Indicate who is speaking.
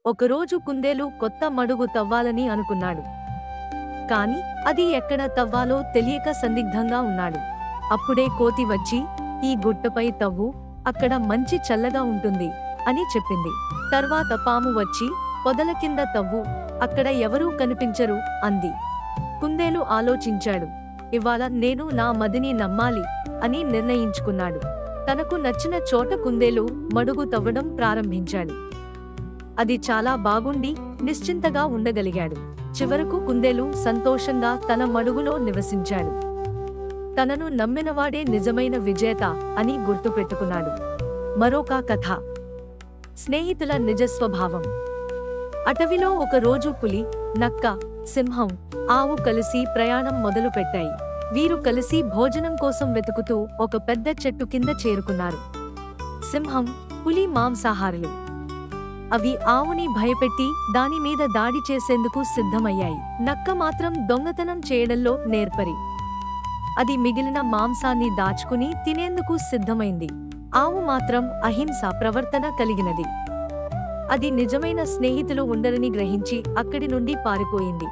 Speaker 1: ఒకరోజు కుందేలు కొత్త మడుగు తవ్వాలని అనుకున్నాడు. కాని అది ఎక్కడ తవ్వాలో తెలియక సందిగ్ధంగా ఉన్నాడు. అప్పుడే కోతి వచ్చి, "ఈ గుట్టపై తవ్వు, అక్కడ మంచి చల్లగా ఉంటుంది" అని చెప్పింది. తర్వాత పాము వచ్చి, "పొదల కింద తవ్వు, అక్కడ ఎవరూ కనిపించరు" అంది. కుందేలు ఆలోచించాడు. ఇవాళ నేను నా మదిని నమ్మాలి అని నిర్ణయించుకున్నాడు. తనకు నచ్చిన చోట కుందేలు మడుగు తవ్వడం ప్రారంభించాడు. అది చాలా బాగుండి నిశ్చింతగా ఉండగలిగాడు. చివరకు కుందేలు సంతోషంగా తన మడుగులో నివసించాడు. తనను నమ్మినవాడే నిజమైన విజేత అని గుర్తుపెట్టుకున్నాడు. మరొక కథ. స్నేహితుల నిజ స్వభావం. అటవిలో ఒక రోజు పులి, నక్క, సింహం, ఆవు కలిసి ప్రయాణం మొదలుపెట్టాయి. వీరు కలిసి భోజనం కోసం వెతుకుతూ ఒక పెద్ద చెట్టు కింద చేరుకున్నారు. సింహం, పులి మాంసాహారులు. అవి ఆవుని భయపెట్టి దాని మీద దాడి చేసేందుకు సిద్ధమయ్యాయి. నక్క మాత్రం దొంగతనం చేయడంలో నేర్పరి. అది మిగిలిన మాంసాన్ని దాచుకుని తినేందుకు సిద్ధమైంది. ఆవు మాత్రం అహింసా ప్రవర్తన కలిగినది. అది నిజమైన స్నేహితులు ఉండరని గ్రహించి అక్కడి నుండి పారిపోయింది.